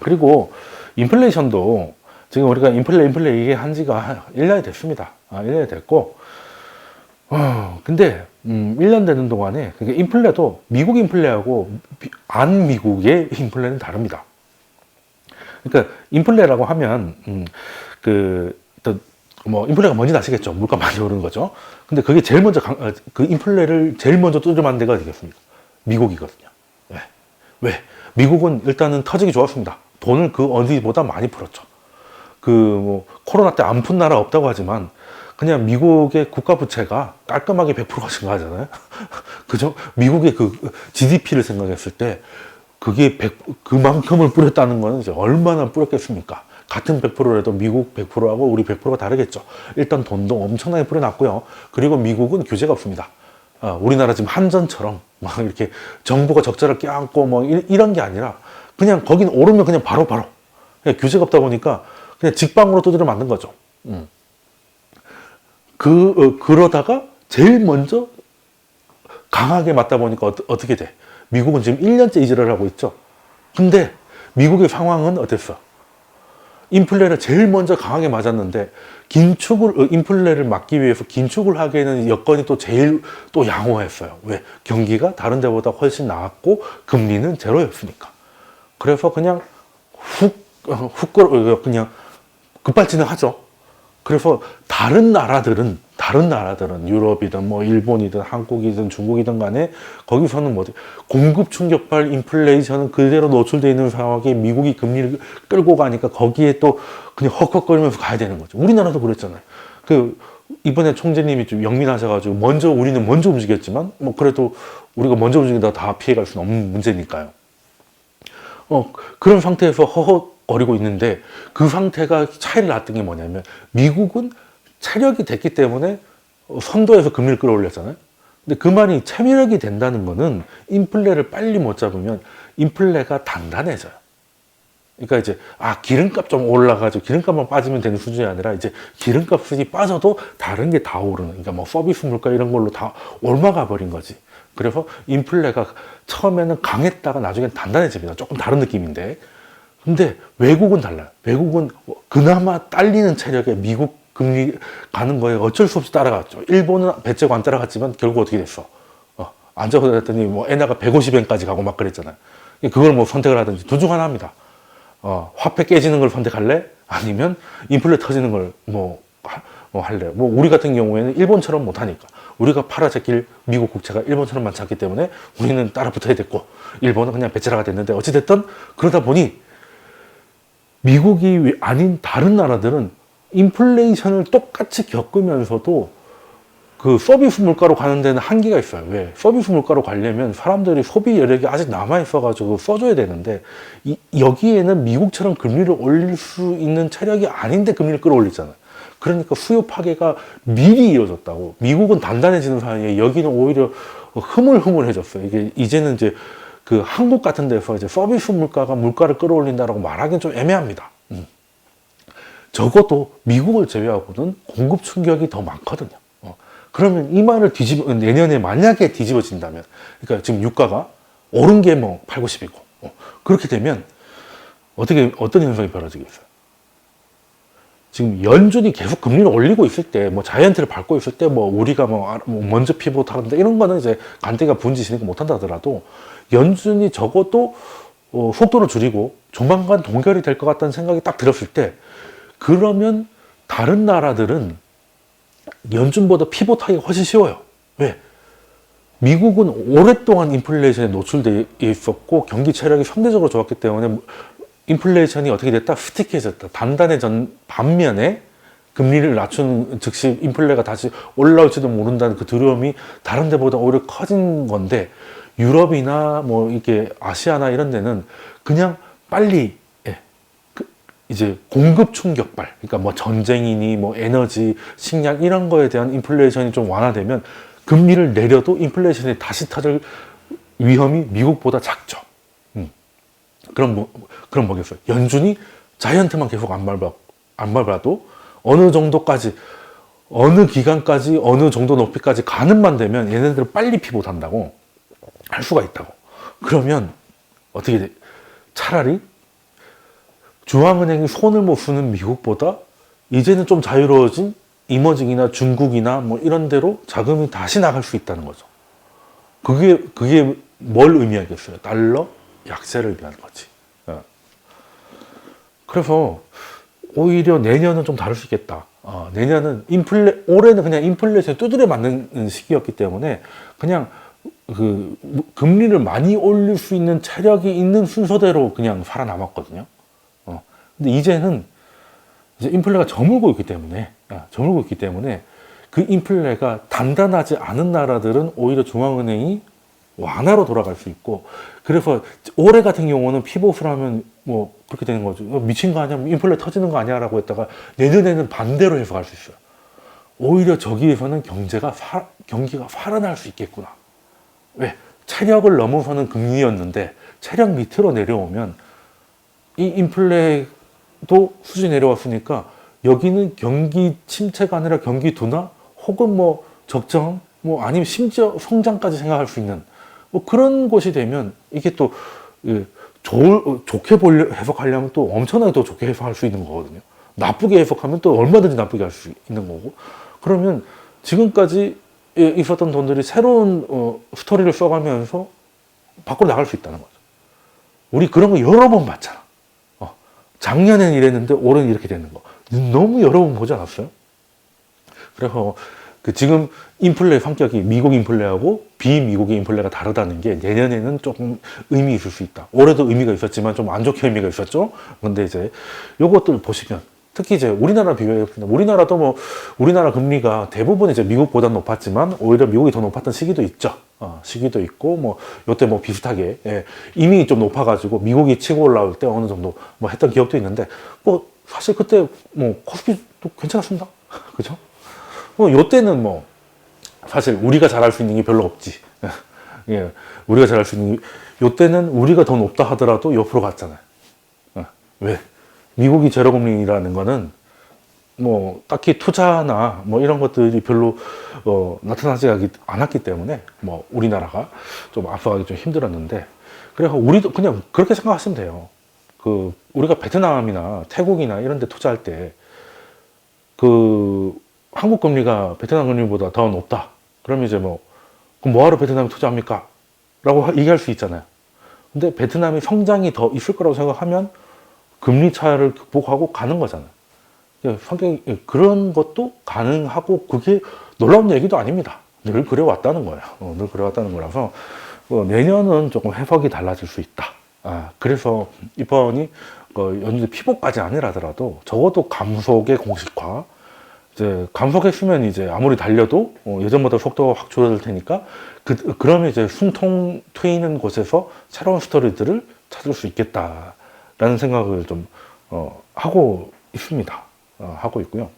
그리고 인플레이션도 지금 우리가 인플레 얘기한 지가 1년이 됐습니다. 1년이 됐고, 근데 1년 되는 동안에 그러니까 인플레도 미국 인플레하고 안 미국의 인플레는 다릅니다. 그러니까 인플레라고 하면 뭐 인플레가 뭔지 아시겠죠? 물가 많이 오르는 거죠. 근데 그게 제일 먼저 그 인플레를 제일 먼저 두드려 맞는 데가 어디겠습니까? 미국이거든요. 왜? 미국은 일단은 터지기 좋았습니다. 돈을 그 어디보다 많이 풀었죠. 뭐 코로나 때 안 푼 나라 없다고 하지만 그냥 미국의 국가 부채가 깔끔하게 100%가 증가하잖아요. 그죠? 미국의 그 GDP를 생각했을 때 그게 그만큼을 뿌렸다는 거는 이제 얼마나 뿌렸겠습니까? 같은 100%라도 미국 100%하고 우리 100%가 다르겠죠. 일단 돈도 엄청나게 뿌려놨고요. 그리고 미국은 규제가 없습니다. 우리나라 지금 한전처럼 막 이렇게 정부가 적자를 껴안고 뭐 이런 게 아니라 그냥 거긴 오르면 그냥 바로 그냥 규제가 없다 보니까 그냥 직방으로 두드려 맞는 거죠. 그러다가 제일 먼저 강하게 맞다 보니까 어떻게 돼? 미국은 지금 1년째 이지랄을 하고 있죠. 근데 미국의 상황은 어땠어? 인플레를 제일 먼저 강하게 맞았는데 인플레를 막기 위해서 긴축을 하기에는 여건이 제일 양호했어요. 왜? 경기가 다른 데보다 훨씬 나았고 금리는 제로였으니까. 그래서 그냥 그냥 급발진을 하죠. 그래서 다른 나라들은 유럽이든 뭐 일본이든 한국이든 중국이든 간에 거기서는 공급 충격발 인플레이션은 그대로 노출되어 있는 상황에 미국이 금리를 끌고 가니까 거기에 또 그냥 헉헉거리면서 가야 되는 거죠. 우리나라도 그랬잖아요. 이번에 총재님이 좀 영민하셔가지고 우리는 먼저 움직였지만 뭐 그래도 우리가 먼저 움직이다 다 피해갈 수는 없는 문제니까요. 그런 상태에서 허허거리고 있는데 그 상태가 차이를 났던 게 뭐냐면 미국은 체력이 됐기 때문에 선도에서 금리를 끌어올렸잖아요. 근데 그 말이 체력이 된다는 거는 인플레를 빨리 못 잡으면 인플레가 단단해져요. 그러니까 이제 기름값 좀 올라가지고 기름값만 빠지면 되는 수준이 아니라 이제 기름값이 빠져도 다른 게 다 오르는, 그러니까 뭐 서비스 물가 이런 걸로 다 옮아가 버린 거지. 그래서 인플레가 처음에는 강했다가 나중엔 단단해집니다. 조금 다른 느낌인데. 근데 외국은 달라요. 외국은 그나마 딸리는 체력에 미국 금리 가는 거에 어쩔 수 없이 따라갔죠. 일본은 배째고 안 따라갔지만 결국 어떻게 됐어? 앉아서 그랬더니 뭐 엔화가 150엔까지 가고 막 그랬잖아요. 그걸 뭐 선택을 하든지 둘 중 하나입니다. 화폐 깨지는 걸 선택할래? 아니면 인플레 터지는 걸 할래? 우리 같은 경우에는 일본처럼 못하니까. 우리가 팔아제낄 미국 국채가 일본처럼 많지 않기 때문에 우리는 따라 붙어야 됐고, 일본은 그냥 배째라가 됐는데, 어찌됐든 그러다 보니 미국이 아닌 다른 나라들은 인플레이션을 똑같이 겪으면서도 그 서비스 물가로 가는 데는 한계가 있어요. 왜? 서비스 물가로 가려면 사람들이 소비 여력이 아직 남아있어가지고 써줘야 되는데, 여기에는 미국처럼 금리를 올릴 수 있는 체력이 아닌데 금리를 끌어올리잖아요. 그러니까 수요 파괴가 미리 이어졌다고. 미국은 단단해지는 사이에 여기는 오히려 흐물흐물해졌어요. 이게 이제는 이제 그 한국 같은 데서 이제 서비스 물가가 물가를 끌어올린다라고 말하기는 좀 애매합니다. 적어도 미국을 제외하고는 공급 충격이 더 많거든요. 그러면 이 말을 내년에 만약에 뒤집어진다면, 그러니까 지금 유가가 오른 게 8, 90이고, 그렇게 되면 어떤 현상이 벌어지겠어요? 지금 연준이 계속 금리를 올리고 있을 때, 자이언트를 밟고 있을 때, 우리가 먼저 피봇하는데 이런 거는 이제 간대가 분지시니까 못한다 하더라도, 연준이 적어도 속도를 줄이고 조만간 동결이 될 것 같다는 생각이 딱 들었을 때, 그러면 다른 나라들은 연준보다 피봇하기가 훨씬 쉬워요. 왜? 미국은 오랫동안 인플레이션에 노출되어 있었고 경기 체력이 상대적으로 좋았기 때문에 인플레이션이 어떻게 됐다? 스티키해졌다. 단단해진 반면에 금리를 낮추는 즉시 인플레가 다시 올라올지도 모른다는 그 두려움이 다른 데보다 오히려 커진 건데, 유럽이나 이렇게 아시아나 이런 데는 그냥 빨리 이제 공급 충격발, 그러니까 전쟁이니 에너지, 식량 이런 거에 대한 인플레이션이 좀 완화되면 금리를 내려도 인플레이션이 다시 터질 위험이 미국보다 작죠. 그럼 뭐겠어요? 연준이 자이언트만 계속 안 밟아도 어느 정도까지, 어느 기간까지, 어느 정도 높이까지 가늠만 되면 얘네들은 빨리 피봇한다고 할 수가 있다고. 그러면 어떻게 돼? 차라리 중앙은행이 손을 못 쓰는 미국보다 이제는 좀 자유로워진 이머징이나 중국이나 뭐 이런 데로 자금이 다시 나갈 수 있다는 거죠. 그게 뭘 의미하겠어요? 달러 약세를 의미하는 거지. 그래서 오히려 내년은 좀 다를 수 있겠다. 내년은 올해는 그냥 인플레이션에 두드려 맞는 시기였기 때문에 그냥 금리를 많이 올릴 수 있는 체력이 있는 순서대로 그냥 살아남았거든요. 근데 이제는 이제 인플레가 저물고 있기 때문에 그 인플레가 단단하지 않은 나라들은 오히려 중앙은행이 완화로 돌아갈 수 있고, 그래서 올해 같은 경우는 피봇을 하면 뭐 그렇게 되는 거죠. 미친 거 아니야? 인플레 터지는 거 아니야? 라고 했다가 내년에는 반대로 해석할 수 있어요. 오히려 저기에서는 경기가 살아날 수 있겠구나. 왜? 체력을 넘어서는 금리였는데 체력 밑으로 내려오면 이 인플레도 수준이 내려왔으니까 여기는 경기 침체가 아니라 경기 둔화 혹은 뭐 적정 뭐 아니면 심지어 성장까지 생각할 수 있는 뭐 그런 곳이 되면 이게 또 좋게 해석하려면 또 엄청나게 더 좋게 해석할 수 있는 거거든요. 나쁘게 해석하면 또 얼마든지 나쁘게 할 수 있는 거고, 그러면 지금까지 있었던 돈들이 새로운 스토리를 써가면서 밖으로 나갈 수 있다는 거죠. 우리 그런 거 여러 번 봤잖아. 작년엔 이랬는데 올해는 이렇게 되는 거 너무 여러 번 보지 않았어요? 그래서 지금 인플레 성격이 미국 인플레하고 비미국의 인플레가 다르다는 게 내년에는 조금 의미 있을 수 있다. 올해도 의미가 있었지만 좀 안 좋게 의미가 있었죠. 근데 이제 요것들 보시면 특히 이제 우리나라 비교해봅니다. 우리나라 금리가 대부분 이제 미국보다 높았지만 오히려 미국이 더 높았던 시기도 있죠. 시기도 있고 뭐 요때 뭐 비슷하게 이미 좀 높아가지고 미국이 치고 올라올 때 어느 정도 뭐 했던 기억도 있는데 뭐 사실 그때 뭐 코스피도 괜찮았습니다. 그죠? 요때는 뭐 사실 우리가 잘할 수 있는 게 별로 없지. 예, 우리가 잘할 수 있는 게 요때는 우리가 더 높다 하더라도 옆으로 갔잖아요. 왜? 미국이 제로금리라는 거는 뭐 딱히 투자나 뭐 이런 것들이 별로 나타나지 않았기 때문에 뭐 우리나라가 좀 앞서가기 좀 힘들었는데, 그래서 우리도 그냥 그렇게 생각하시면 돼요. 우리가 베트남이나 태국이나 이런 데 투자할 때 한국 금리가 베트남 금리보다 더 높다. 그러면 이제 그럼 뭐하러 베트남에 투자합니까? 라고 얘기할 수 있잖아요. 근데 베트남이 성장이 더 있을 거라고 생각하면 금리 차를 극복하고 가는 거잖아요. 그런 것도 가능하고 그게 놀라운 얘기도 아닙니다. 늘 그래왔다는 거예요. 늘 그래왔다는 거라서 내년은 조금 해석이 달라질 수 있다. 그래서 이번이 연준의 피복까지 아니라더라도 적어도 감속의 공식화, 이제 감속했으면 이제 아무리 달려도 예전보다 속도가 확 줄어들 테니까 그러면 이제 숨통 트이는 곳에서 새로운 스토리들을 찾을 수 있겠다라는 생각을 좀 하고 있습니다. 하고 있고요.